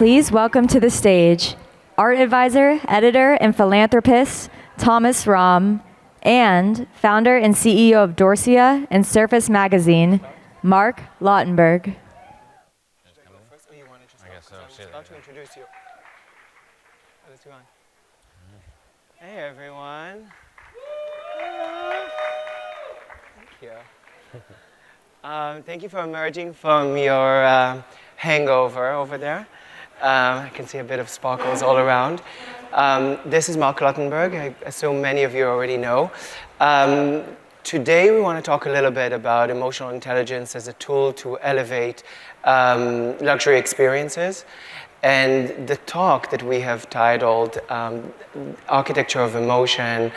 Please welcome to the stage art advisor, editor, and philanthropist Thomas Rom, and founder and CEO of Dorsia and Surface Magazine, Marc Lotenberg. About to introduce you. How's it going? Hey everyone. Thank you. Thank you for emerging from your hangover over there. I can see a bit of sparkles all around. This is Marc Lotenberg. I assume many of you already know. Today we want to talk a little bit about emotional intelligence as a tool to elevate luxury experiences. And the talk that we have titled Architecture of Emotion,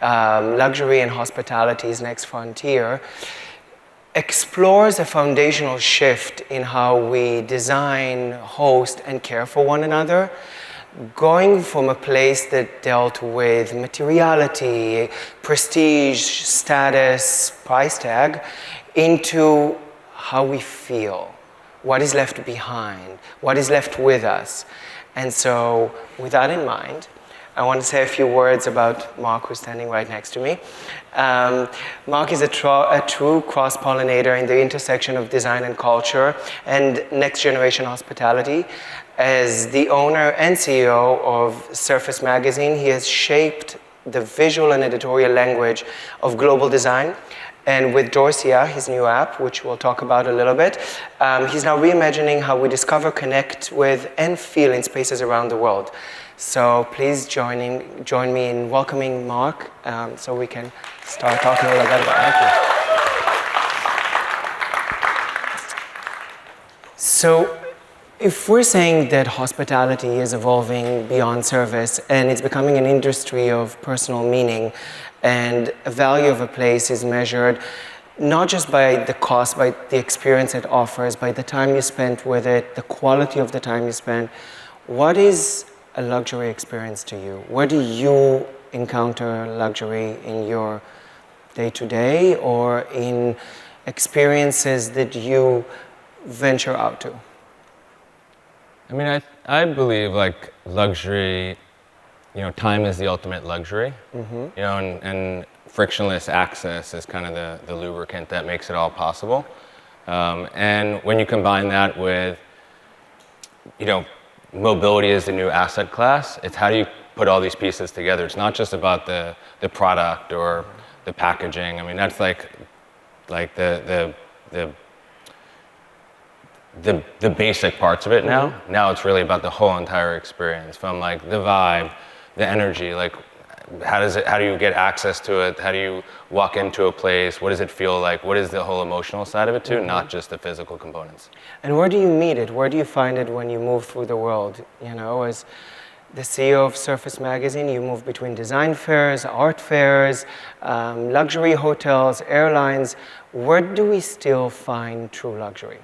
Luxury and Hospitality's Next Frontier explores a foundational shift in how we design, host, and care for one another, going from a place that dealt with materiality, prestige, status, price tag, into how we feel, what is left behind, what is left with us. And so, with that in mind, I want to say a few words about Marc, who's standing right next to me. Marc is a true cross-pollinator in the intersection of design and culture and next-generation hospitality. As the owner and CEO of Surface Magazine, he has shaped the visual and editorial language of global design. And with Dorsia, his new app, which we'll talk about a little bit, he's now reimagining how we discover, connect with, and feel in spaces around the world. So please join me in welcoming Marc so we can start talking a little bit about it. So if we're saying that hospitality is evolving beyond service and it's becoming an industry of personal meaning, and a value of a place is measured not just by the cost, by the experience it offers, by the time you spent with it, the quality of the time you spent, what is a luxury experience to you? Where do you encounter luxury in your day-to-day or in experiences that you venture out to? I mean, I believe like luxury, time is the ultimate luxury, and frictionless access is kind of the lubricant that makes it all possible. And when you combine that with, mobility is the new asset class, it's how do you put all these pieces together. It's not just about the product or the packaging. I mean, that's like the basic parts of it now. Mm-hmm. Now it's really about the whole entire experience, from like the vibe, the energy, like how do you get access to it? How do you walk into a place? What does it feel like? What is the whole emotional side of it too, not just the physical components? And where do you meet it? Where do you find it when you move through the world? As the CEO of Surface Magazine, you move between design fairs, art fairs, luxury hotels, airlines. Where do we still find true luxury?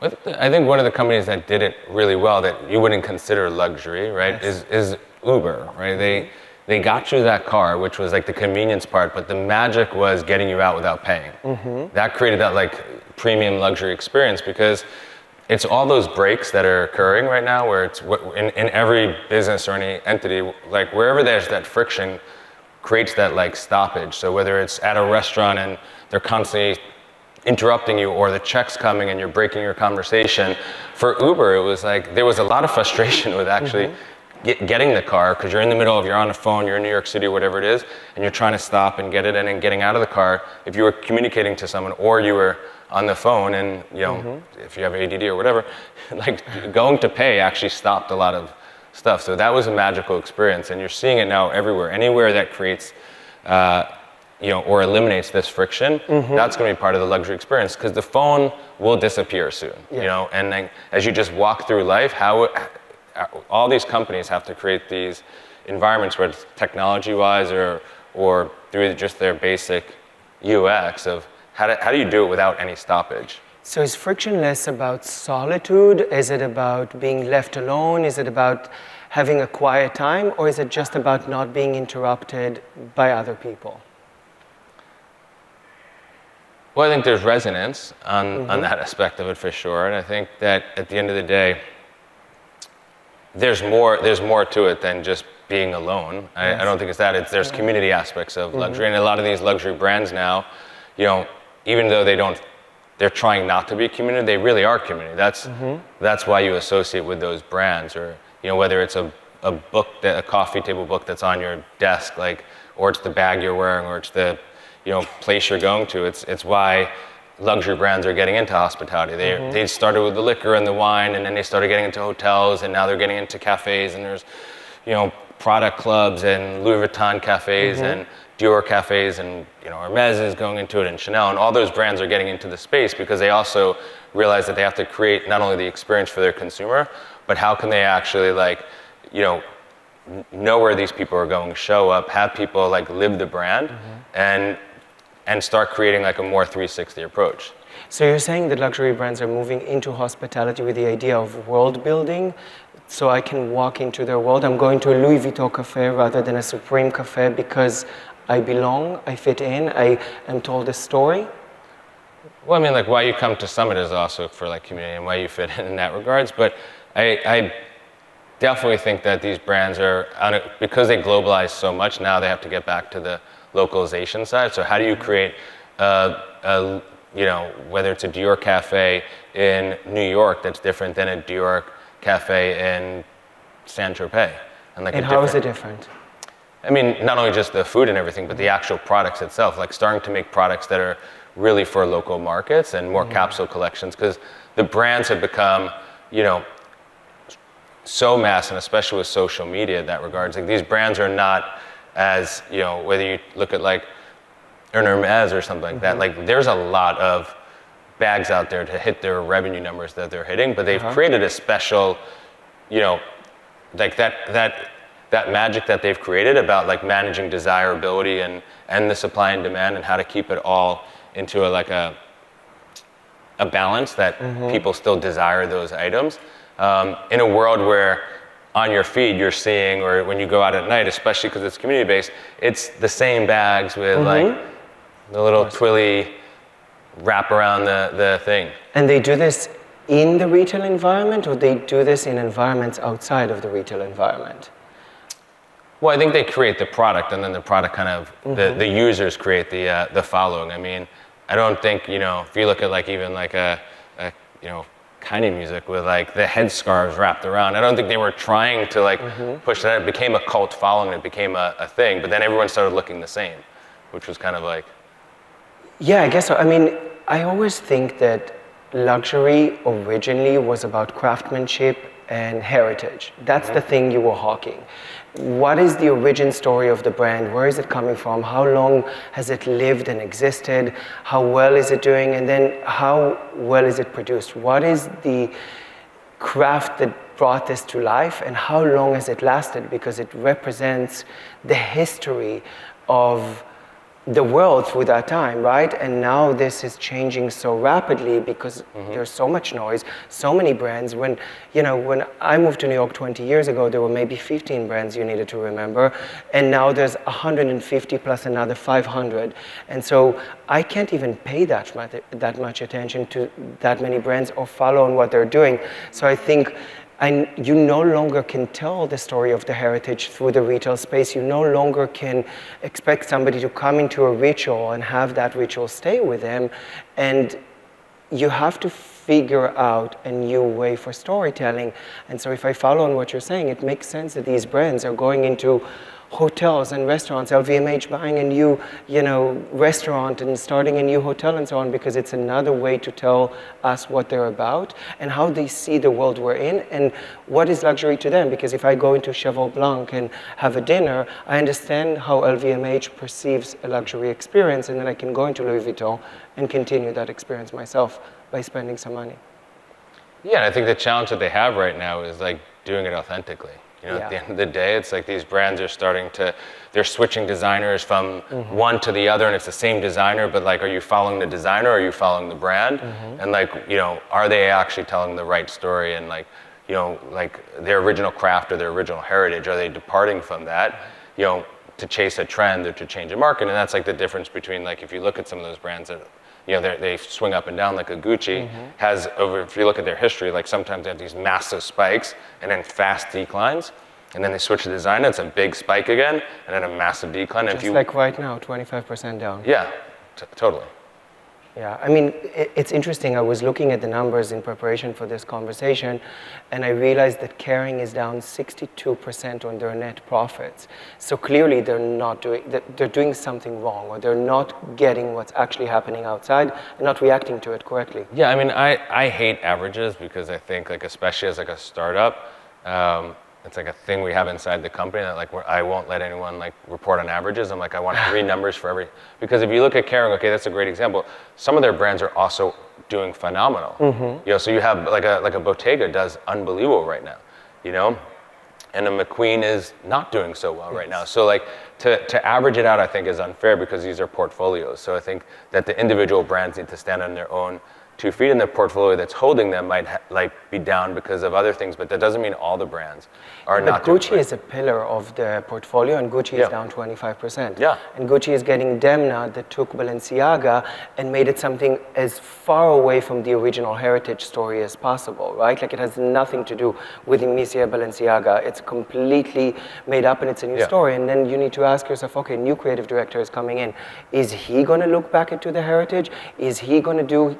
I think one of the companies that did it really well that you wouldn't consider luxury, right, yes, is Uber, right? They got you that car, which was like the convenience part, but the magic was getting you out without paying. Mm-hmm. That created that like premium luxury experience, because it's all those breaks that are occurring right now where it's in every business or any entity, like wherever there's that friction creates that like stoppage. So whether it's at a restaurant and they're constantly interrupting you, or the check's coming and you're breaking your conversation. For Uber, it was like there was a lot of frustration with actually getting the car, because you're in the middle you're on the phone, you're in New York City or whatever it is, and you're trying to stop and get it in and getting out of the car. If you were communicating to someone or you were on the phone and if you have ADD or whatever, like going to pay actually stopped a lot of stuff. So that was a magical experience, and you're seeing it now everywhere. Anywhere that creates or eliminates this friction, that's going to be part of the luxury experience, because the phone will disappear soon, and then as you just walk through life, all these companies have to create these environments where it's technology-wise or through just their basic UX of how do you do it without any stoppage. So is frictionless about solitude? Is it about being left alone? Is it about having a quiet time? Or is it just about not being interrupted by other people? Well, I think there's resonance on that aspect of it for sure. And I think that at the end of the day, there's more to it than just being alone. I don't think it's that. There's community aspects of luxury, and a lot of these luxury brands now, even though they're trying not to be community, they really are community. That's why you associate with those brands, or whether it's a book, a coffee table book that's on your desk, or it's the bag you're wearing, or it's the place you're going to. It's why luxury brands are getting into hospitality. They started with the liquor and the wine, and then they started getting into hotels, and now they're getting into cafes, and there's product clubs and Louis Vuitton cafes and Dior cafes, and Hermes is going into it, and Chanel, and all those brands are getting into the space because they also realize that they have to create not only the experience for their consumer, but how can they actually know where these people are going, show up, have people live the brand, and start creating a more 360 approach. So you're saying that luxury brands are moving into hospitality with the idea of world building, so I can walk into their world. I'm going to a Louis Vuitton cafe rather than a Supreme cafe because I belong, I fit in, I am told a story. Well, I mean, why you come to Summit is also for community and why you fit in that regards. But I definitely think that these brands are, because they globalize so much now, they have to get back to the localization side. So how do you create whether it's a Dior cafe in New York that's different than a Dior cafe in Saint-Tropez? And how is it different? I mean, not only just the food and everything, but the actual products itself, starting to make products that are really for local markets and more capsule collections, because the brands have become, so mass, and especially with social media in that regards. These brands are not as, whether you look at an Hermes or something like that, there's a lot of bags out there to hit their revenue numbers that they're hitting, but they've created a special, that magic that they've created about managing desirability and the supply and demand, and how to keep it all into a balance that people still desire those items. In a world where on your feed you're seeing, or when you go out at night, especially because it's community based, it's the same bags with the little twilly wrap around the thing. And they do this in the retail environment, or they do this in environments outside of the retail environment? Well, I think they create the product, and then the product kind of, the users create the following. I mean, I don't think, if you look at even a kind of music with the headscarves wrapped around, I don't think they were trying to push that. It became a cult following, it became a thing, but then everyone started looking the same, which was kind of Yeah, I guess so. I mean, I always think that luxury originally was about craftsmanship and heritage. That's the thing you were hawking. What is the origin story of the brand? Where is it coming from? How long has it lived and existed? How well is it doing? And then how well is it produced? What is the craft that brought this to life, and how long has it lasted? Because it represents the history of the world through that time, right? And now this is changing so rapidly because there's so much noise, so many brands. When I moved to New York 20 years ago, there were maybe 15 brands you needed to remember, and now there's 150 plus another 500. And so I can't even pay that much attention to that many brands or follow on what they're doing. So I think you no longer can tell the story of the heritage through the retail space. You no longer can expect somebody to come into a ritual and have that ritual stay with them. And you have to figure out a new way for storytelling. And so if I follow on what you're saying, it makes sense that these brands are going into hotels and restaurants, LVMH buying a new, restaurant and starting a new hotel and so on, because it's another way to tell us what they're about and how they see the world we're in and what is luxury to them. Because if I go into Cheval Blanc and have a dinner, I understand how LVMH perceives a luxury experience, and then I can go into Louis Vuitton and continue that experience myself by spending some money. Yeah, and I think the challenge that they have right now is doing it authentically. At the end of the day, it's these brands are they're switching designers from one to the other, and it's the same designer, but are you following the designer or are you following the brand? And are they actually telling the right story? And their original craft or their original heritage, are they departing from that, to chase a trend or to change a market? And that's the difference between if you look at some of those brands that they swing up and down like a Gucci, has over, if you look at their history, like sometimes they have these massive spikes and then fast declines. And then they switch to designer, it's a big spike again, and then a massive decline. Just like right now, 25% down. Yeah, totally. Yeah, I mean, it's interesting. I was looking at the numbers in preparation for this conversation, and I realized that Kering is down 62% on their net profits. So clearly they're doing something wrong, or they're not getting what's actually happening outside and not reacting to it correctly. Yeah, I mean, I hate averages because I think, like, especially as like a startup, it's like a thing we have inside the company that like I won't let anyone like report on averages. I'm like, I want 3 numbers for every, because if you look at Kering, okay, that's a great example. Some of their brands are also doing phenomenal. So you have like a Bottega does unbelievable right now, and a McQueen is not doing so well right now. So like to average it out, I think is unfair because these are portfolios. So I think that the individual brands need to stand on their own 2 feet, in the portfolio that's holding them might be down because of other things, but that doesn't mean all the brands are not. But Gucci is a pillar of the portfolio, and Gucci is down 25%. Yeah. And Gucci is getting Demna that took Balenciaga and made it something as far away from the original heritage story as possible, right? Like it has nothing to do with Monsieur Balenciaga. It's completely made up and it's a new story. And then you need to ask yourself, okay, new creative director is coming in. Is he going to look back into the heritage? Is he going to do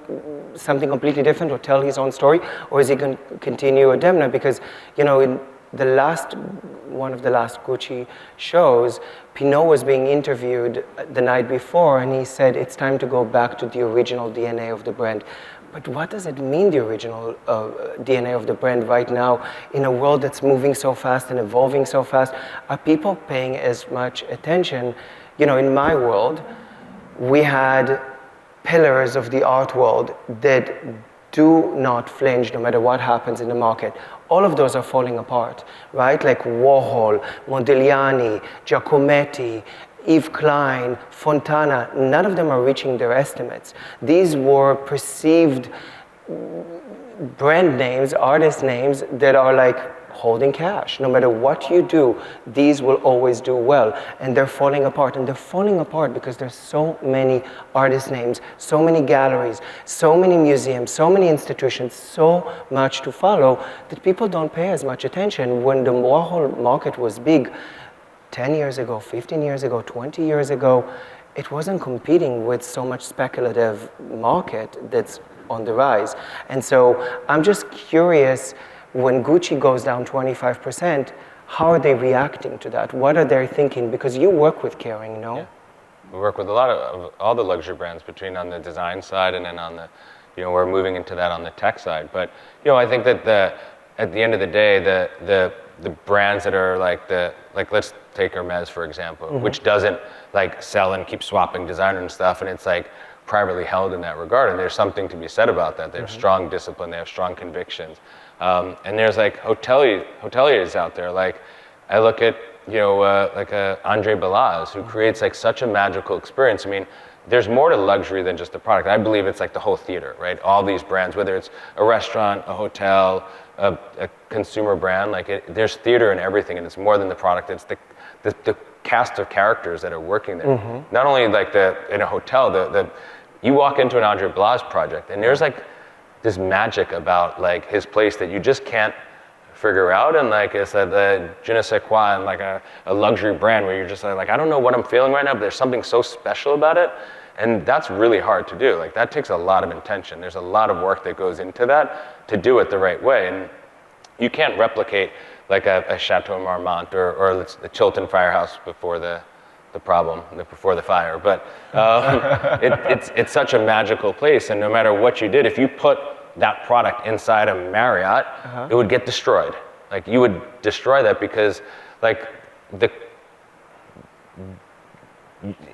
something completely different or tell his own story, or is he going to continue a Demna? Because in one of the last Gucci shows, Pinault was being interviewed the night before, and he said it's time to go back to the original DNA of the brand. But what does it mean, the original DNA of the brand right now, in a world that's moving so fast and evolving so fast? Are people paying as much attention? In my world, we had pillars of the art world that do not flinch no matter what happens in the market. All of those are falling apart, right? Like Warhol, Modigliani, Giacometti, Yves Klein, Fontana, none of them are reaching their estimates. These were perceived brand names, artist names that are like holding cash. No matter what you do, these will always do well. And they're falling apart. And they're falling apart because there's so many artist names, so many galleries, so many museums, so many institutions, so much to follow that people don't pay as much attention. When the Warhol market was big 10 years ago, 15 years ago, 20 years ago, it wasn't competing with so much speculative market that's on the rise. And so I'm just curious, when Gucci goes down 25%, how are they reacting to that? What are they thinking? Because you work with Kering, no? Yeah. We work with a lot of all the luxury brands, between on the design side and then on the, we're moving into that on the tech side. But, I think that at the end of the day, the brands that are like let's take Hermes, for example, which doesn't like sell and keep swapping designer and stuff, and it's like privately held in that regard. And there's something to be said about that. They have strong discipline, they have strong convictions. And there's like hoteliers out there. Like I look at like Andre Balazs, who creates like such a magical experience. I mean, there's more to luxury than just the product. I believe it's like the whole theater, right? All these brands, whether it's a restaurant, a hotel, a consumer brand, there's theater in everything, and it's more than the product. It's the cast of characters that are working there. Not only like in a hotel, you walk into an Andre Balazs project, and there's like this magic about like his place that you just can't figure out. And like it's a je ne sais quoi, and like a luxury brand where you're just like, I don't know what I'm feeling right now, but there's something so special about it. And that's really hard to do. Like that takes a lot of intention. There's a lot of work that goes into that to do it the right way. And you can't replicate like a Chateau Marmont or the Chilton Firehouse before the fire. But it's such a magical place, and no matter what you did, if you put that product inside a Marriott, it would get destroyed. Like you would destroy that because like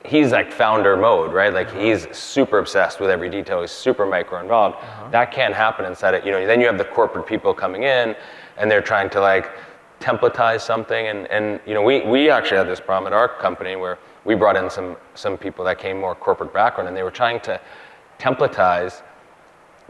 he's like founder mode, right? Like he's super obsessed with every detail. He's super micro involved. That can't happen inside it. Then you have the corporate people coming in, and they're trying to like templatize something. And we actually had this problem at our company where we brought in some people that came more corporate background, and they were trying to templatize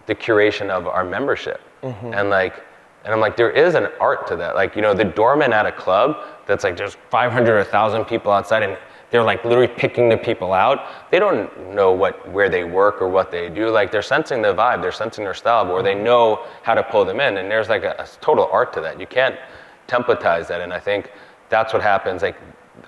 the curation of our membership. And I'm like, there is an art to that. Like, the doorman at a club that's like there's 500 or 1,000 people outside, and they're like literally picking the people out. They don't know where they work or what they do. Like they're sensing the vibe, they're sensing their style, or they know how to pull them in. And there's like a total art to that. You can't templatize that. And I think that's what happens. Like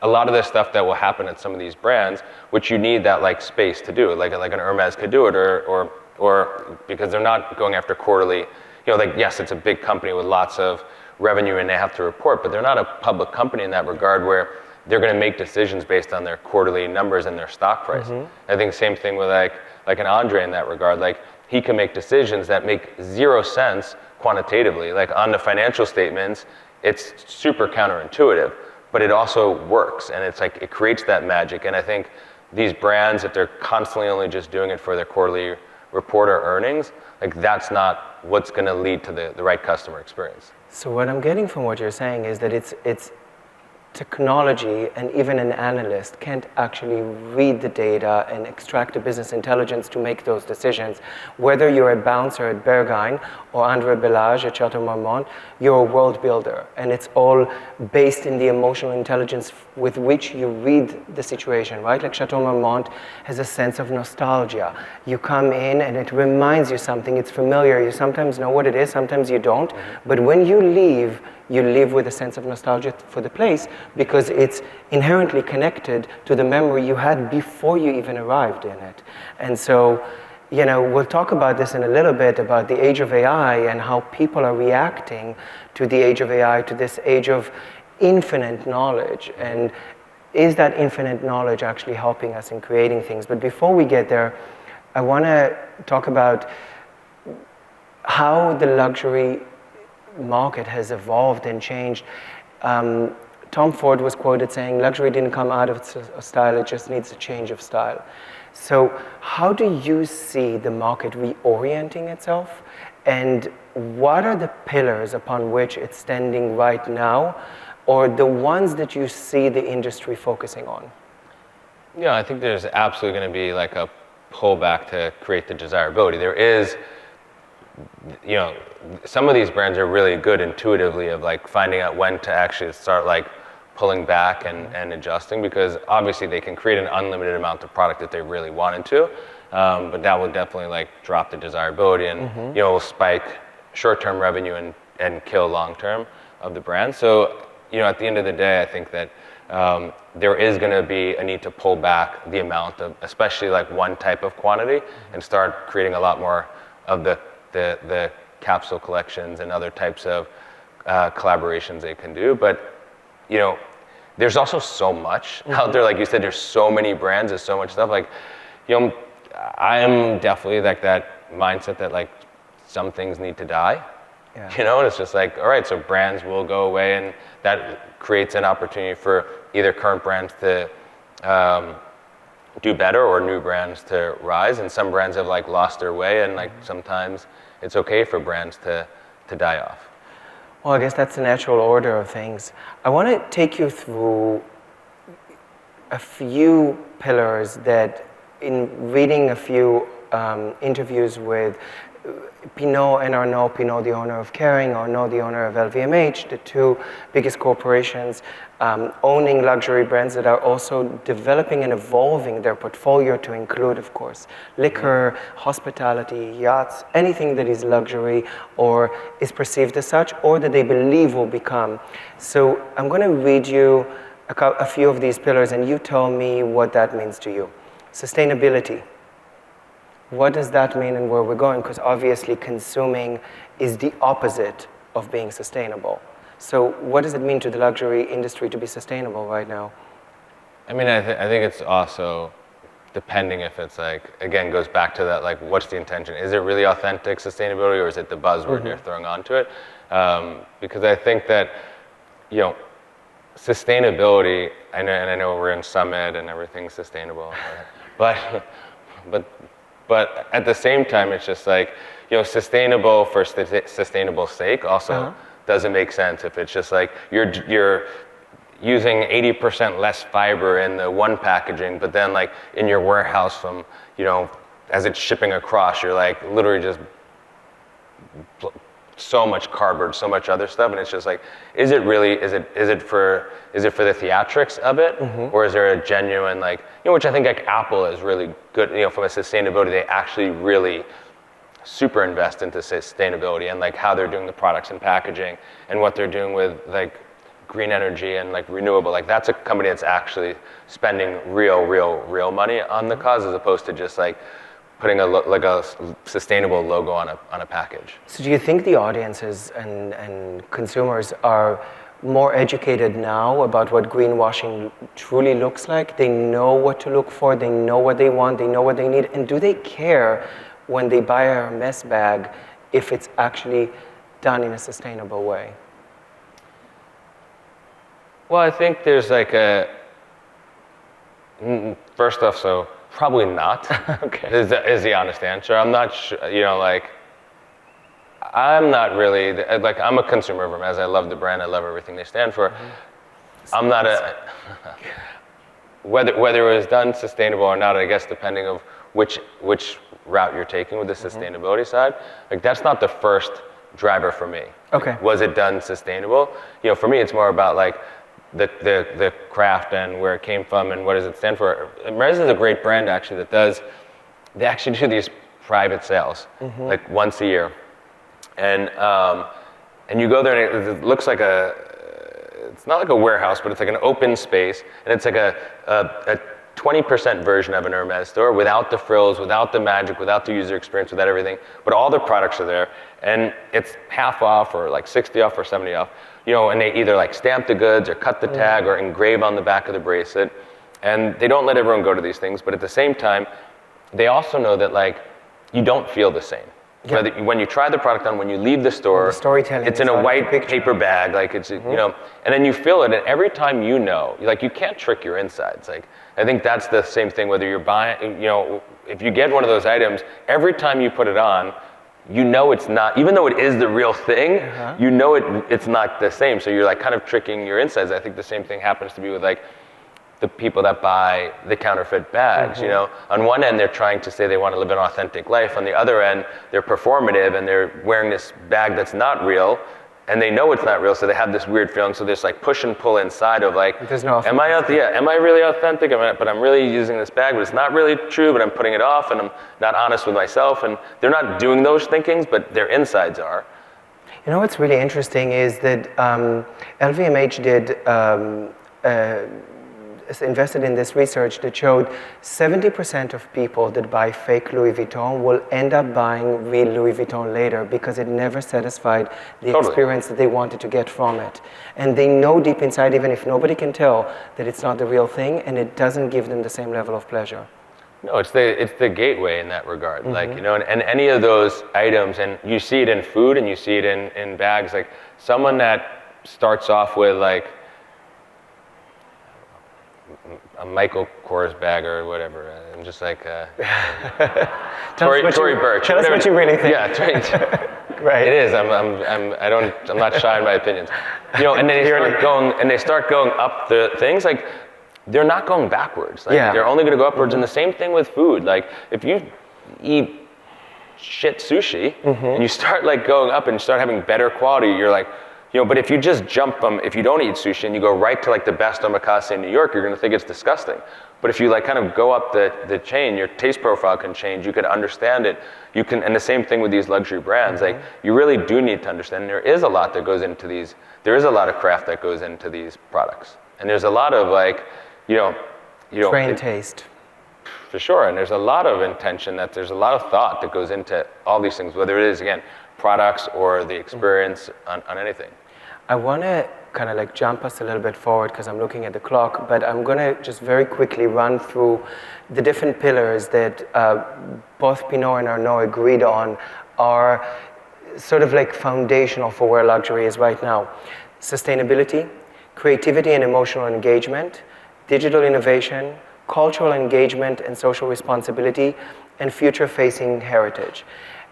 a lot of the stuff that will happen at some of these brands, which you need that like space to do it, like an Hermes could do it, or because they're not going after quarterly. Like yes, it's a big company with lots of revenue and they have to report, but they're not a public company in that regard where they're going to make decisions based on their quarterly numbers and their stock price. I think same thing with like an Andre in that regard. Like he can make decisions that make zero sense quantitatively. Like on the financial statements, it's super counterintuitive, but it also works, and it's like it creates that magic. And I think these brands, if they're constantly only just doing it for their quarterly report or earnings, like that's not what's going to lead to the right customer experience. So what I'm getting from what you're saying is that it's technology, and even an analyst can't actually read the data and extract the business intelligence to make those decisions. Whether you're a bouncer at Berghain or André Bellage at Chateau Marmont, you're a world builder, and it's all based in the emotional intelligence with which you read the situation, right? Like Chateau Marmont has a sense of nostalgia. You come in and it reminds you something, it's familiar, you sometimes know what it is, sometimes you don't, but when you leave with a sense of nostalgia for the place because it's inherently connected to the memory you had before you even arrived in it. And so, we'll talk about this in a little bit, about the age of AI and how people are reacting to the age of AI, to this age of infinite knowledge. And is that infinite knowledge actually helping us in creating things? But before we get there, I want to talk about how the luxury market has evolved and changed. Tom Ford was quoted saying, luxury didn't come out of style, it just needs a change of style. So how do you see the market reorienting itself? And what are the pillars upon which it's standing right now, or the ones that you see the industry focusing on? Yeah, I think there's absolutely going to be like a pullback to create the desirability. There is, some of these brands are really good intuitively of like finding out when to actually start like pulling back and adjusting, because obviously they can create an unlimited amount of product that they really wanted to, but that will definitely like drop the desirability and will spike short-term revenue and kill long-term of the brand. So at the end of the day, I think that there is going to be a need to pull back the amount of, especially like one type of quantity, and start creating a lot more of the capsule collections and other types of collaborations they can do. But there's also so much out there. Like you said, there's so many brands, there's so much stuff. Like I am definitely like that mindset that like some things need to die. And it's just like, all right, so brands will go away, and that creates an opportunity for either current brands to do better or new brands to rise. And some brands have like lost their way, and like sometimes it's okay for brands to die off. Well, I guess that's the natural order of things. I want to take you through a few pillars that, in reading a few interviews with Pinot and Arnaud, Pinot the owner of Kering, Arnaud the owner of LVMH, the two biggest corporations owning luxury brands that are also developing and evolving their portfolio to include, of course, liquor, hospitality, yachts, anything that is luxury or is perceived as such, or that they believe will become. So I'm going to read you a few of these pillars, and you tell me what that means to you. Sustainability. What does that mean and where we're going? Because obviously consuming is the opposite of being sustainable. So what does it mean to the luxury industry to be sustainable right now? I mean, I think it's also depending if it's like, again, goes back to that, like, what's the intention? Is it really authentic sustainability, or is it the buzzword you're throwing onto it? Because I think that, sustainability, and I know we're in Summit and everything's sustainable, but at the same time, it's just like, sustainable for sustainable sake also doesn't make sense if it's just like you're using 80% less fiber in the one packaging, but then like in your warehouse from, as it's shipping across, you're like literally just so much cardboard, so much other stuff, and it's just like, is it for the theatrics of it, or is there a genuine, like, which I think like Apple is really good, from a sustainability, they actually really super invest into sustainability and like how they're doing the products and packaging and what they're doing with like green energy and like renewable. Like that's a company that's actually spending real money on the cause, as opposed to just like putting a sustainable logo on a package. So do you think the audiences and consumers are more educated now about what greenwashing truly looks like? They know what to look for, they know what they want, they know what they need, and do they care when they buy a Hermes bag if it's actually done in a sustainable way? Well, I think there's like first off, so probably not. Okay. Is the honest answer. I'm not sure, I'm not really, like I'm a consumer of Hermes. I love the brand, I love everything they stand for. I'm not whether it was done sustainable or not, I guess depending of which route you're taking with the sustainability side, like that's not the first driver for me. Okay. Like, was it done sustainable? For me it's more about like the craft and where it came from and what does it stand for. Hermes is a great brand actually they actually do these private sales like once a year. And you go there and it looks like it's not like a warehouse, but it's like an open space, and it's like a 20% version of an Hermes store without the frills, without the magic, without the user experience, without everything, but all the products are there, and it's half off or like 60 off or 70 off, and they either like stamp the goods or cut the tag or engrave on the back of the bracelet, and they don't let everyone go to these things, but at the same time, they also know that like you don't feel the same. Yeah. When you try the product on, when you leave the store, the storytelling it's in a white paper bag, like it's, and then you feel it, and every time like you can't trick your insides. Like, I think that's the same thing, whether you're buying, if you get one of those items, every time you put it on, it's not, even though it is the real thing, it's not the same. So you're like kind of tricking your insides. I think the same thing happens to be with like the people that buy the counterfeit bags, On one end, they're trying to say they want to live an authentic life. On the other end, they're performative and they're wearing this bag that's not real, and they know it's not real, so they have this weird feeling. So there's like push and pull inside of like, am I really authentic? But I'm really using this bag, but it's not really true, but I'm putting it off and I'm not honest with myself. And they're not doing those thinkings, but their insides are. What's really interesting is that LVMH invested in this research that showed 70% of people that buy fake Louis Vuitton will end up buying real Louis Vuitton later because it never satisfied the experience that they wanted to get from it. And they know deep inside, even if nobody can tell, that it's not the real thing, and it doesn't give them the same level of pleasure. No, it's the gateway in that regard. Like, and any of those items, and you see it in food and you see it in bags, like someone that starts off with like a Michael Kors bag or whatever. I'm just like Tory Burch. Tell us what you really think. Yeah, right. It is. I'm not shy in my opinions. And they start going up the things, like they're not going backwards. Like, they're only going to go upwards. And the same thing with food. Like if you eat shit sushi and you start like going up and you start having better quality, you're like, but if you just jump if you don't eat sushi and you go right to like the best omakase in New York, you're going to think it's disgusting. But if you like kind of go up the chain, your taste profile can change. You can understand it. And the same thing with these luxury brands. Like you really do need to understand. There is a lot that goes into these. There is a lot of craft that goes into these products, and there's a lot of like, trained taste. For sure, and there's a lot of intention. There's a lot of thought that goes into all these things, whether it is again products or the experience on anything. I want to kind of like jump us a little bit forward because I'm looking at the clock, but I'm going to just very quickly run through the different pillars that both Pinot and Arnaud agreed on are sort of like foundational for where luxury is right now. Sustainability, creativity and emotional engagement, digital innovation, cultural engagement and social responsibility, and future-facing heritage.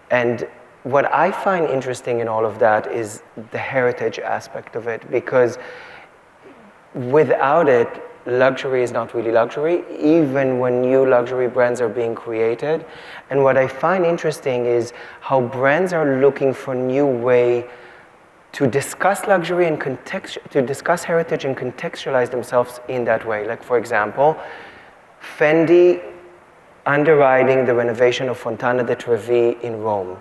And what I find interesting in all of that is the heritage aspect of it, because without it, luxury is not really luxury, even when new luxury brands are being created. And what I find interesting is how brands are looking for new way to discuss luxury and to discuss heritage and contextualize themselves in that way. Like, for example, Fendi underwriting the renovation of Fontana di Trevi in Rome.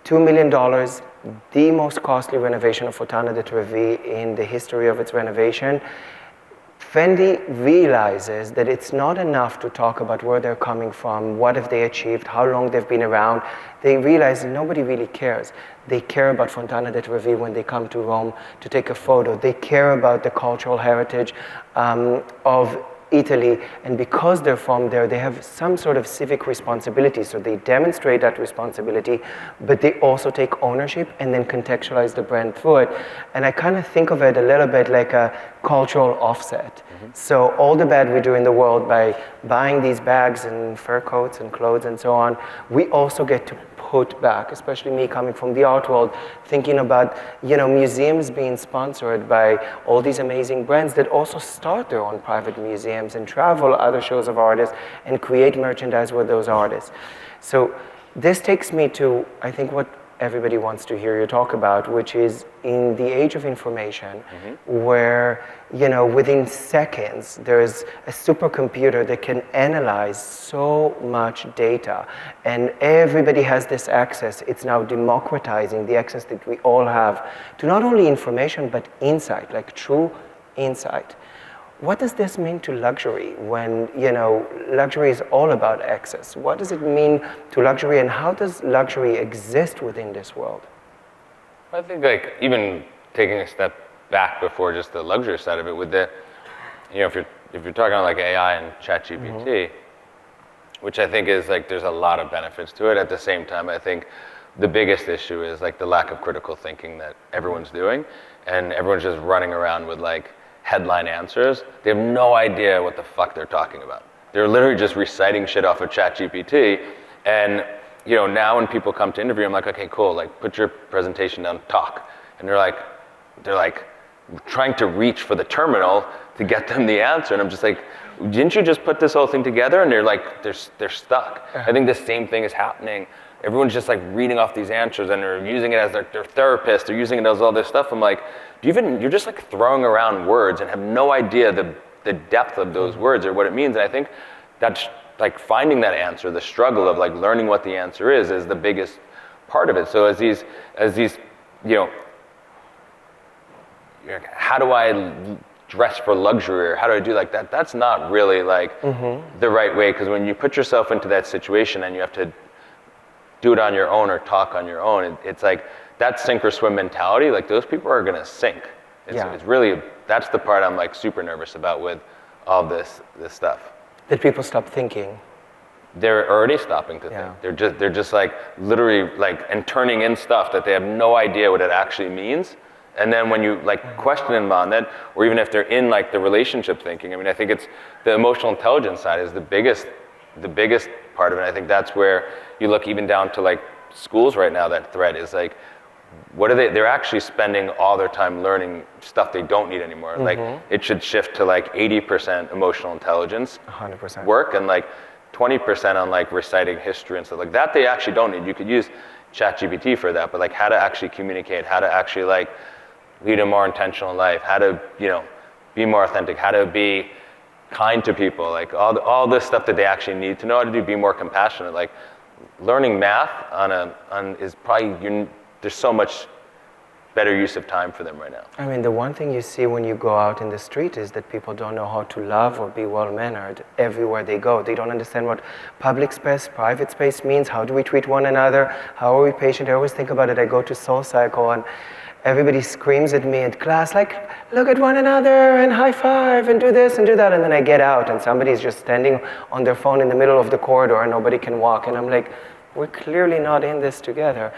$2 million, the most costly renovation of Fontana di Trevi in the history of its renovation. Fendi realizes that it's not enough to talk about where they're coming from, what have they achieved, how long they've been around. They realize nobody really cares. They care about Fontana di Trevi when they come to Rome to take a photo. They care about the cultural heritage of Italy, and because they're from there, they have some sort of civic responsibility. So they demonstrate that responsibility, but they also take ownership and then contextualize the brand through it. And I kind of think of it a little bit like a cultural offset. So all the bad we do in the world by buying these bags and fur coats and clothes and so on, we also get to put back, especially me coming from the art world, thinking about, museums being sponsored by all these amazing brands that also start their own private museums and travel other shows of artists and create merchandise with those artists. So this takes me to, I think, what everybody wants to hear you talk about, which is in the age of information, where, within seconds, there's a supercomputer that can analyze so much data, and everybody has this access. It's now democratizing the access that we all have to not only information, but insight, like true insight. What does this mean to luxury when, luxury is all about access? What does it mean to luxury, and how does luxury exist within this world? I think even taking a step back before just the luxury side of it, with the, if you're talking about like AI and ChatGPT, which I think is there's a lot of benefits to it. At the same time, I think the biggest issue is the lack of critical thinking that everyone's doing, and everyone's just running around with headline answers. They have no idea what the fuck they're talking about. They're literally just reciting shit off of ChatGPT. And now when people come to interview, I'm like, okay, cool, put your presentation down, talk. And they're like trying to reach for the terminal to get them the answer. And I'm just like, didn't you just put this whole thing together? And they're stuck. I think the same thing is happening. Everyone's just reading off these answers, and they're using it as their therapist. They're using it as all this stuff. I'm like, you're just throwing around words and have no idea the depth of those words or what it means. And I think that's finding that answer, the struggle of learning what the answer is the biggest part of it. So as these how do I dress for luxury, or how do I do that? That's not really the right way, because when you put yourself into that situation and you have to do it on your own or talk on your own, it's that sink or swim mentality, those people are gonna sink. It's really, that's the part I'm super nervous about with all this stuff. That people stop thinking. They're already stopping to think. They're just literally and turning in stuff that they have no idea what it actually means. And then when you question them on that, or even if they're in the relationship thinking, I think it's the emotional intelligence side is the biggest part of it. I think that's where you look even down to schools right now. That thread is what are they're actually spending all their time learning stuff they don't need anymore. It should shift to 80% emotional intelligence 100% work, and 20% on reciting history and stuff that they actually don't need. You could use ChatGPT for that, but how to actually communicate, how to actually lead a more intentional life, how to be more authentic, how to be kind to people, all this stuff that they actually need to know how to do, be more compassionate. Learning math is probably there's so much better use of time for them right now. The one thing you see when you go out in the street is that people don't know how to love or be well-mannered everywhere they go. They don't understand what public space, private space means. How do we treat one another? How are we patient? I always think about it. I go to Soul Cycle, and everybody screams at me at class, look at one another and high five and do this and do that. And then I get out and somebody's just standing on their phone in the middle of the corridor and nobody can walk. And I'm like, we're clearly not in this together.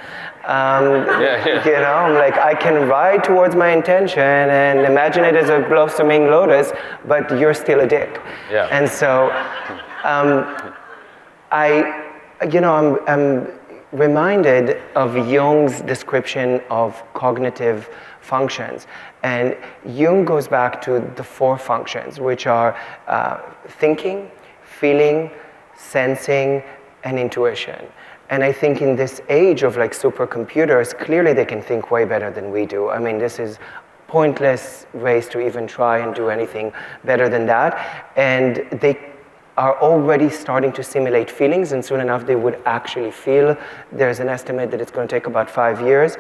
I'm I can ride towards my intention and imagine it as a blossoming lotus, but you're still a dick. Yeah. And so I'm reminded of Jung's description of cognitive functions. And Jung goes back to the 4 functions, which are thinking, feeling, sensing, and intuition. And I think in this age of like supercomputers, clearly they can think way better than we do. I mean, this is pointless race to even try and do anything better than that. And they are already starting to simulate feelings, and soon enough they would actually feel. There's an estimate that it's going to take about 5 years.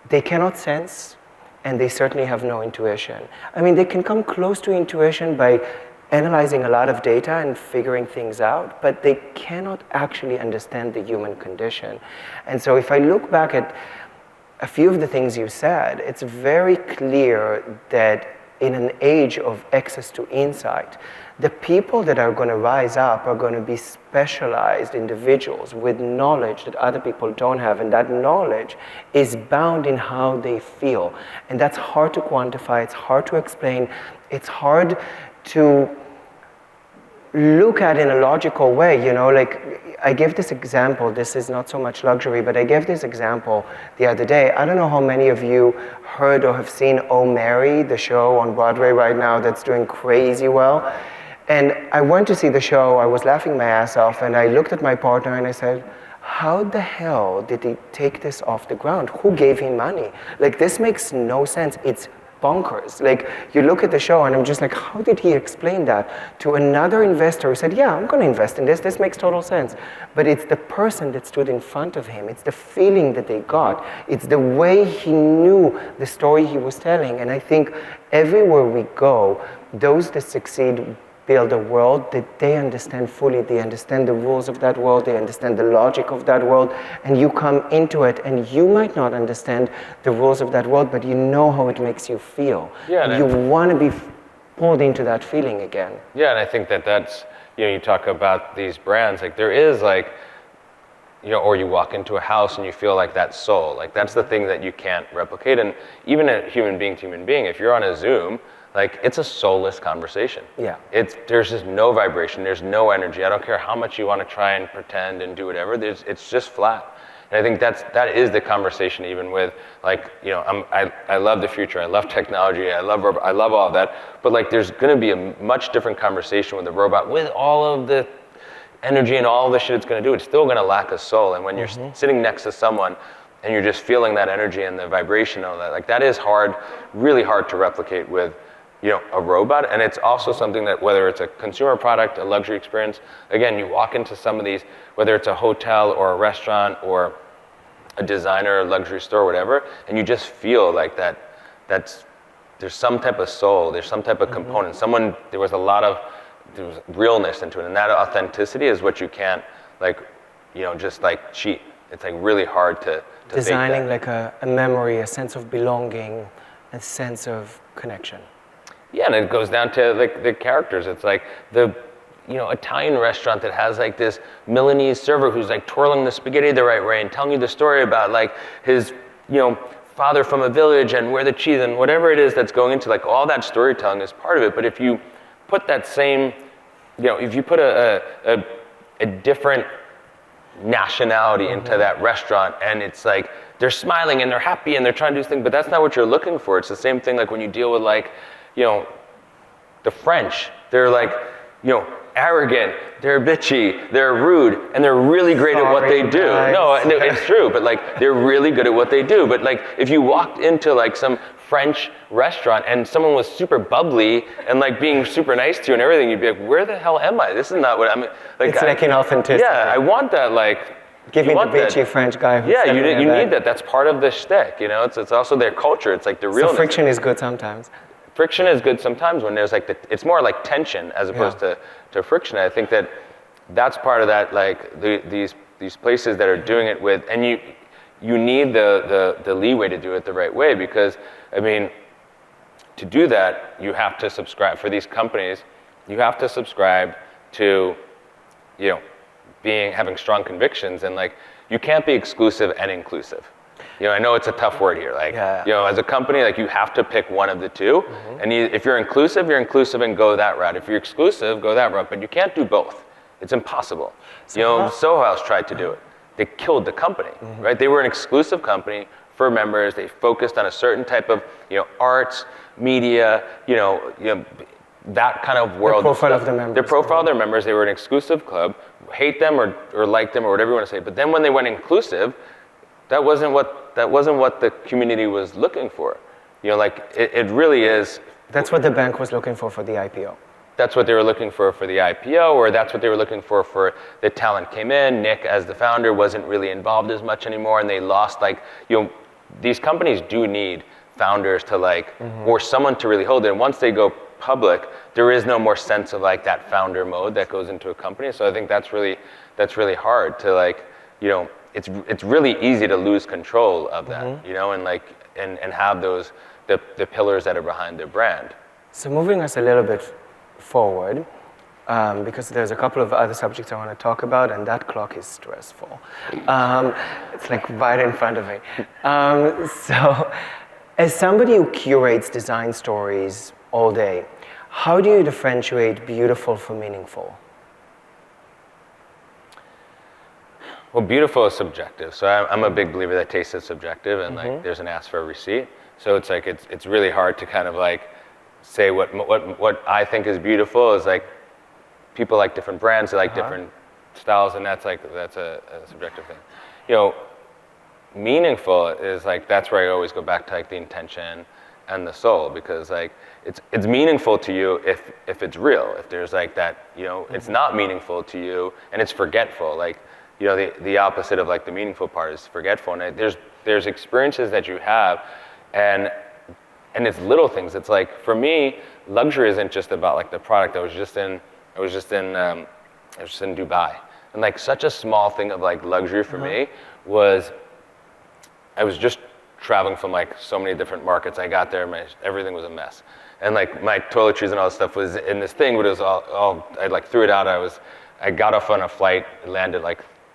They cannot sense, and they certainly have no intuition. I mean, they can come close to intuition by analyzing a lot of data and figuring things out, but they cannot actually understand the human condition. And so if I look back at a few of the things you said, it's very clear that in an age of access to insight, the people that are going to rise up are going to be specialized individuals with knowledge that other people don't have, and that knowledge is bound in how they feel. And that's hard to quantify, it's hard to explain, it's hard to look at in a logical way, you know, like I gave this example, this is not so much luxury, but I gave this example the other day. I don't know how many of you heard or have seen Oh Mary, the show on Broadway right now that's doing crazy well. And I went to see the show, I was laughing my ass off, and I looked at my partner and I said, how the hell did he take this off the ground? Who gave him money? Like, this makes no sense. It's bonkers. Like, you look at the show and I'm just like, how did he explain that to another investor who said, yeah, I'm going to invest in this. This makes total sense. But it's the person that stood in front of him. It's the feeling that they got. It's the way he knew the story he was telling. And I think everywhere we go, those that succeed build a world that they understand fully. They understand the rules of that world. They understand the logic of that world. And you come into it, and you might not understand the rules of that world, but you know how it makes you feel. Yeah, and you want to be pulled into that feeling again. Yeah, and I think that's, you know, you talk about these brands, like there is like, you know, or you walk into a house and you feel like that soul. Like that's the thing that you can't replicate. And even a human being to human being, if you're on a Zoom, like, it's a soulless conversation. Yeah. There's just no vibration, there's no energy. I don't care how much you want to try and pretend and do whatever, it's just flat. And I think that is the conversation even with, like, you know, I love the future, I love technology, I love all of that, but like there's gonna be a much different conversation with a robot with all of the energy and all the shit it's gonna do. It's still gonna lack a soul. And when you're sitting next to someone and you're just feeling that energy and the vibration and all that, like that is hard, really hard to replicate with, you know, a robot. And it's also something that, whether it's a consumer product, a luxury experience, again, you walk into some of these, whether it's a hotel or a restaurant or a designer, a luxury store, whatever, and you just feel like there's some type of soul, there's some type of component. There was realness into it, and that authenticity is what you can't, like, you know, just like cheat. It's like really hard to designing like a memory, a sense of belonging, a sense of connection. Yeah, and it goes down to like the characters. It's like the, you know, Italian restaurant that has like this Milanese server who's like twirling the spaghetti the right way and telling you the story about like his, you know, father from a village and where the cheese and whatever it is that's going into, like, all that storytelling is part of it. But if you put that same, you know, if you put a different nationality into that restaurant, and it's like they're smiling and they're happy and they're trying to do this thing, but that's not what you're looking for. It's the same thing like when you deal with, like, you know, the French, they're like, you know, arrogant, they're bitchy, they're rude, and they're really great at what they do. No, it's true, but like they're really good at what they do. But like if you walked into like some French restaurant and someone was super bubbly and like being super nice to you and everything, you'd be like, where the hell am I? This is not what I'm like. It's like inauthenticity. Yeah, I want that, like, give me the bitchy French guy who's you need that. That's part of the shtick, you know. It's also their culture. It's like the realness. So friction is good sometimes. Friction is good sometimes when there's like it's more like tension as opposed to friction. I think that's part of that, like these places that are doing it with, and you need the leeway to do it the right way, because I mean, to do that you have to subscribe, for these companies you have to subscribe to, you know, having strong convictions, and like you can't be exclusive and inclusive. You know, I know it's a tough word here. Like, you know, as a company, like you have to pick one of the two. And if you're inclusive and go that route. If you're exclusive, go that route. But you can't do both. It's impossible. So you know, Soho House tried to do it. they killed the company, right? They were an exclusive company for members. They focused on a certain type of, arts, media, that kind of world. The profile of the members. Their profile of their members. They were an exclusive club. Hate them or like them or whatever you want to say. But then when they went inclusive, that wasn't what the community was looking for. It really is. That's what the bank was looking for the IPO. That's what they were looking for the IPO, or that's what they were looking for the talent came in. Nick, as the founder, wasn't really involved as much anymore, and they lost, these companies do need founders to or someone to really hold it. And once they go public, there is no more sense of that founder mode that goes into a company. So I think that's really hard to it's really easy to lose control of that, and have those the pillars that are behind their brand. So moving us a little bit forward, because there's a couple of other subjects I want to talk about, and that clock is stressful. It's right in front of me. So as somebody who curates design stories all day, how do you differentiate beautiful from meaningful? Well, beautiful is subjective. So I'm a big believer that taste is subjective, and there's an ask for a receipt. So it's really hard to kind of say what I think is beautiful is people like different brands, they like different styles, and that's a subjective thing. Meaningful is that's where I always go back to the intention and the soul, because it's meaningful to you if it's real. If there's that, it's not meaningful to you and it's forgetful. The opposite of the meaningful part is forgetful. And there's experiences that you have, and it's little things. It's for me, luxury isn't just about the product. I was just in Dubai, and such a small thing of luxury for me was I was just traveling from so many different markets. I got there, everything was a mess, and my toiletries and all this stuff was in this thing, but it was all I threw it out. I got off on a flight, landed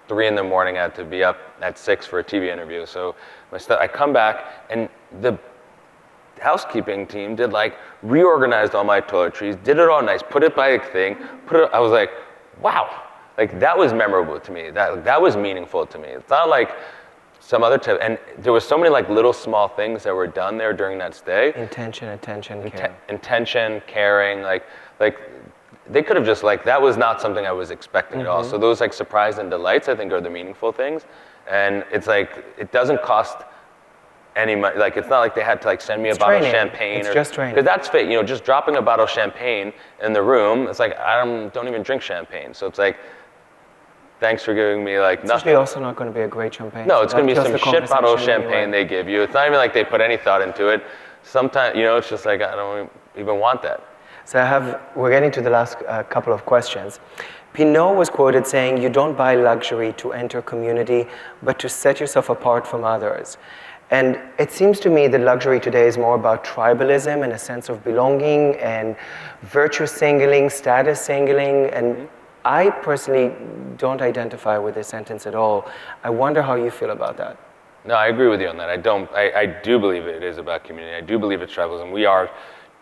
3 in the morning. I had to be up at 6 for a TV interview. So my stuff, I come back, and the housekeeping team did reorganized all my toiletries, did it all nice, put it by a thing, I was wow, that was memorable to me. That was meaningful to me. It's not some other type, and there was so many little small things that were done there during that stay. Intention, care. Intention, caring, they could have just that was not something I was expecting at all. So those surprise and delights I think are the meaningful things, and it's it doesn't cost any money. It's not they had to send me a bottle of champagne. It's just training. Because that's fake. Just dropping a bottle of champagne in the room. It's I don't even drink champagne. So it's thanks for giving me It's nothing. actually also not going to be a great champagne. No, so it's going to be some shit bottle of champagne anyway. they give you. It's not even they put any thought into it. Sometimes it's just I don't even want that. So we're getting to the last couple of questions. Pinot was quoted saying, "You don't buy luxury to enter community, but to set yourself apart from others." And it seems to me that luxury today is more about tribalism and a sense of belonging and virtue signaling, status signaling. And I personally don't identify with this sentence at all. I wonder how you feel about that. No, I agree with you on that. I do believe it is about community. I do believe it's tribalism. We are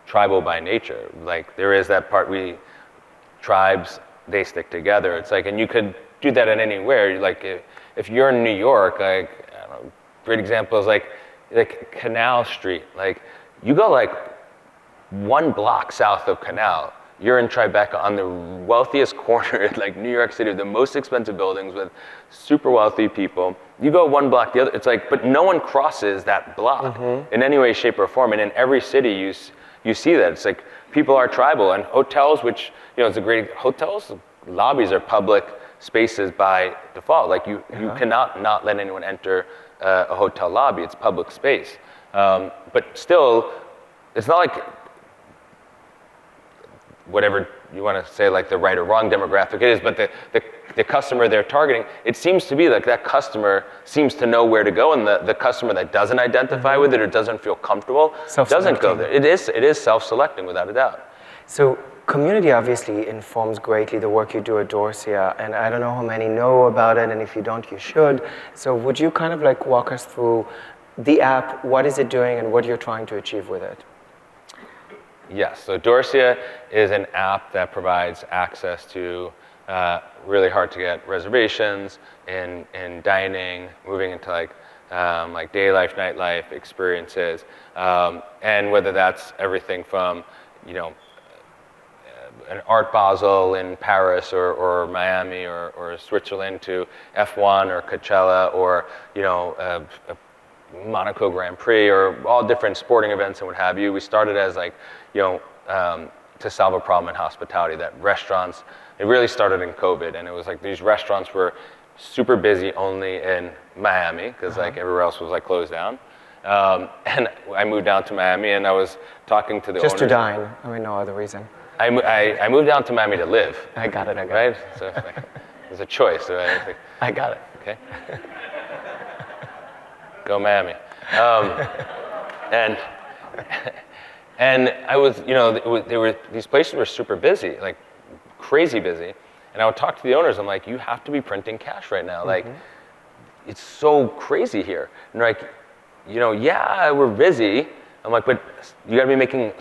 tribal by nature. There is that part, tribes, they stick together. It's and you could do that in anywhere. If you're in New York, I don't know, great example is Canal Street. You go 1 block south of Canal, you're in Tribeca on the wealthiest corner in New York City, the most expensive buildings with super wealthy people. You go 1 block the other, it's but no one crosses that block in any way, shape, or form. And in every city you see that. It's people are tribal, and hotels, which, it's a great, hotels, lobbies are public spaces by default. You cannot not let anyone enter a hotel lobby. It's public space. But still, it's not whatever you want to say the right or wrong demographic it is, but the customer they're targeting, it seems to be that customer seems to know where to go, and the customer that doesn't identify with it or doesn't feel comfortable doesn't go there. It is self-selecting without a doubt. So community obviously informs greatly the work you do at Dorsia, and I don't know how many know about it, and if you don't, you should. So would you kind of walk us through the app, what is it doing, and what you're trying to achieve with it? Yes, so Dorsia is an app that provides access to really hard to get reservations in dining, moving into like day life, nightlife experiences, and whether that's everything from, an Art Basel in Paris or Miami or Switzerland to F1 or Coachella or a Monaco Grand Prix or all different sporting events and what have you. We started as to solve a problem in hospitality, that restaurants, it really started in COVID, and it was like these restaurants were super busy only in Miami because like everywhere else was like closed down. And I moved down to Miami and I was talking to the owners. Just to dine, no other reason. I moved down to Miami to live. I got it. Right? So it was a choice. Right? I got it. Okay. Go Miami. And I was, these places were super busy, like crazy busy. And I would talk to the owners. I'm like, you have to be printing cash right now. Like, it's so crazy here. And they're like, yeah, we're busy. I'm like, but you got to be making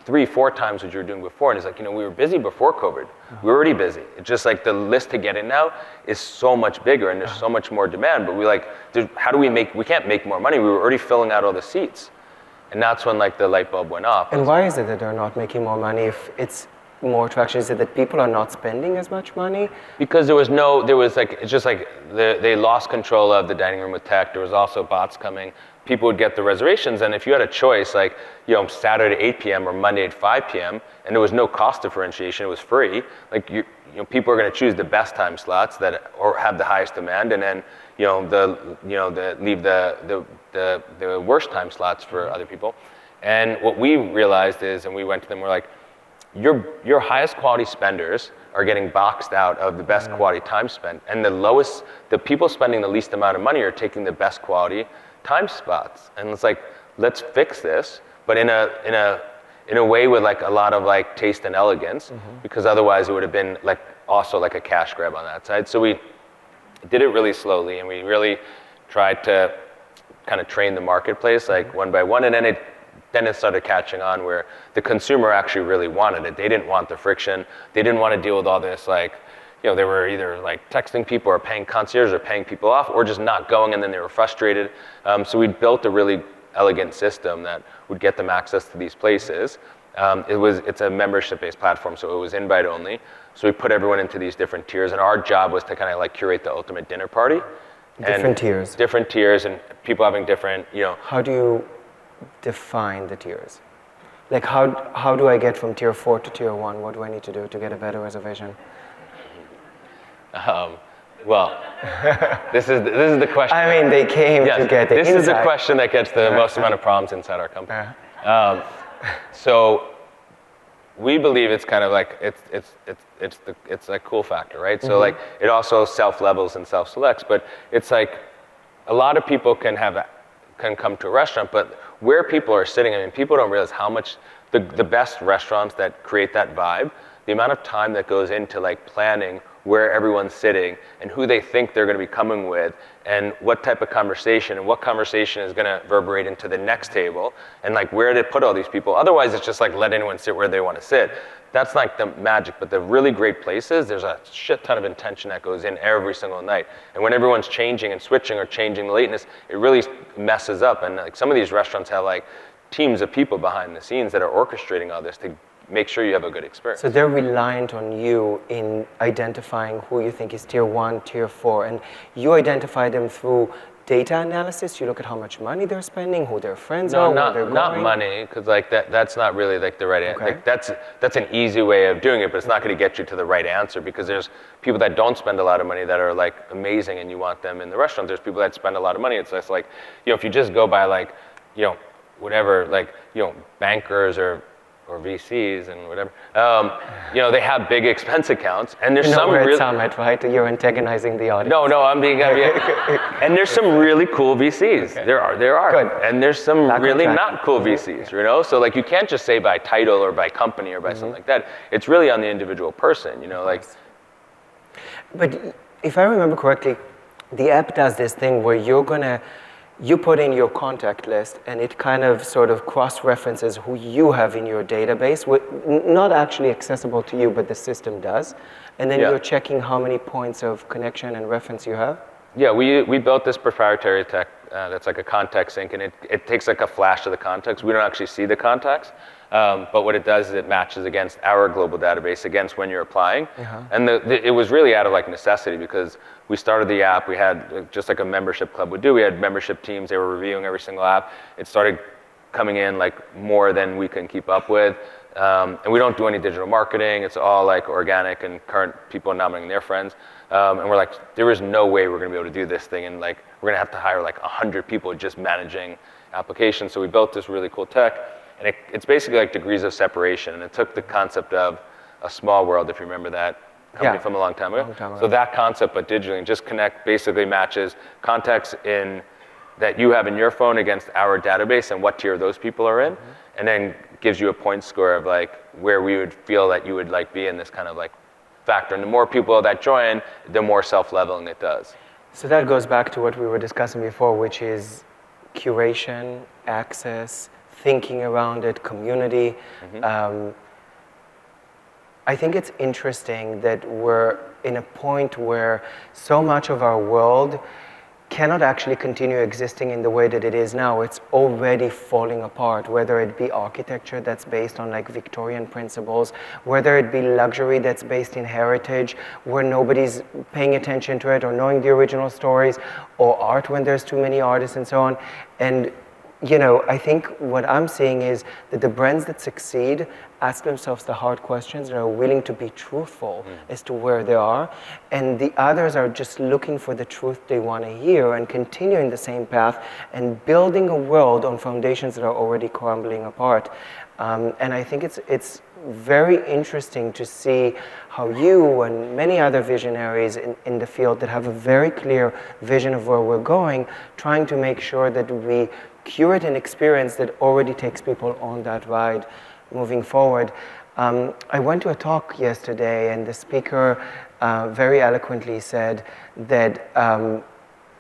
3-4 times what you were doing before. And it's like, we were busy before COVID. We were already busy. It's just like the list to get in now is so much bigger and there's so much more demand. But we can't make more money. We were already filling out all the seats. And that's when like the light bulb went off. And why is it that they're not making more money if it's more traction? Is it that people are not spending as much money? Because they lost control of the dining room with tech. There was also bots coming. People would get the reservations, and if you had a choice, like Saturday at 8 p.m. or Monday at 5 p.m., and there was no cost differentiation, it was free. Like people are going to choose the best time slots that or have the highest demand, and then leave the worst time slots for other people. And what we realized is, and we went to them, we're like, your highest quality spenders are getting boxed out of the best quality time spent, and the people spending the least amount of money are taking the best quality time spots. And it's like, let's fix this, but in a way with like a lot of like taste and elegance, because otherwise it would have been like also like a cash grab on that side. So we did it really slowly, and we really tried to kind of train the marketplace like one by one, and then it started catching on where the consumer actually really wanted it. They didn't want the friction. They didn't want to deal with all this like, they were either like texting people or paying concierge or paying people off or just not going, and then they were frustrated. So we built a really elegant system that would get them access to these places. It's a membership-based platform, so it was invite only. So we put everyone into these different tiers, and our job was to kind of like curate the ultimate dinner party. Different tiers. Different tiers, and people having different, How do you define the tiers? Like how do I get from tier 4 to tier 1? What do I need to do to get a better reservation? Well, this is the question. They came to get the this insight. is the question that gets the most amount of problems inside our company. So we believe it's kind of like it's like cool factor, right? So like it also self-levels and self-selects, but it's like a lot of people can come to a restaurant, but where people are sitting, people don't realize how much the best restaurants that create that vibe, the amount of time that goes into like planning where everyone's sitting and who they think they're going to be coming with and what type of conversation and what conversation is going to reverberate into the next table and like where to put all these people. Otherwise, it's just like let anyone sit where they want to sit. That's like the magic, but the really great places, there's a shit ton of intention that goes in every single night. And when everyone's changing and switching or changing the lateness, it really messes up. And like some of these restaurants have like teams of people behind the scenes that are orchestrating all this to make sure you have a good experience. So they're reliant on you in identifying who you think is tier 1, tier 4, and you identify them through data analysis. You look at how much money they're spending, who their friends are, where they're going. Not money, because like that's not really like the right answer. Okay. Like that's an easy way of doing it, but it's not going to get you to the right answer because there's people that don't spend a lot of money that are like amazing and you want them in the restaurant. There's people that spend a lot of money. It's just like, if you just go by like, whatever, like, bankers or VCs and whatever, they have big expense accounts, and there's some we're really at Summit, right? You're antagonizing the audience. No, I'm being and there's some really cool VCs. Okay. There are, Good. and there's some really not cool VCs. So like you can't just say by title or by company or by something like that. It's really on the individual person. Like. But if I remember correctly, the app does this thing where you're gonna you put in your contact list and it kind of sort of cross-references who you have in your database, not actually accessible to you, but the system does. And then you're checking how many points of connection and reference you have? Yeah, we built this proprietary tech that's like a context sync, and it takes like a flash of the context. We don't actually see the context, but what it does is it matches against our global database against when you're applying. And it was really out of like necessity, because we started the app, we had just like a membership club would do, we had membership teams, they were reviewing every single app. It started coming in like more than we can keep up with. And we don't do any digital marketing, it's all like organic and current people nominating their friends. And we're like, there is no way we're gonna be able to do this thing, and like we're gonna have to hire like 100 people just managing applications. So we built this really cool tech, and it's basically like degrees of separation, and it took the concept of a small world, if you remember that company from a long time ago. So that concept, but digitally, and just connect, basically matches contacts in that you have in your phone against our database and what tier those people are in, and then gives you a point score of like where we would feel that you would like be in this kind of like factor. And the more people that join, the more self-leveling it does. So that goes back to what we were discussing before, which is curation, access, thinking around it, community. I think it's interesting that we're in a point where so much of our world cannot actually continue existing in the way that it is now. It's already falling apart, whether it be architecture that's based on like Victorian principles, whether it be luxury that's based in heritage, where nobody's paying attention to it or knowing the original stories, or art when there's too many artists and so on. And you know, I think what I'm seeing is that the brands that succeed ask themselves the hard questions and are willing to be truthful as to where they are, and the others are just looking for the truth they want to hear and continuing the same path and building a world on foundations that are already crumbling apart. And I think it's very interesting to see how you and many other visionaries in the field that have a very clear vision of where we're going, trying to make sure that we curate an experience that already takes people on that ride moving forward. I went to a talk yesterday, and the speaker very eloquently said that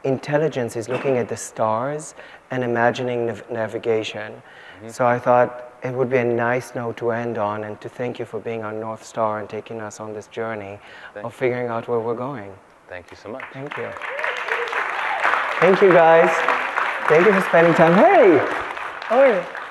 intelligence is looking at the stars and imagining navigation. So I thought it would be a nice note to end on, and to thank you for being our North Star and taking us on this journey of figuring out where we're going. Thank you so much. Thank you. Thank you, guys. Thank you for spending time. Hey! How are you?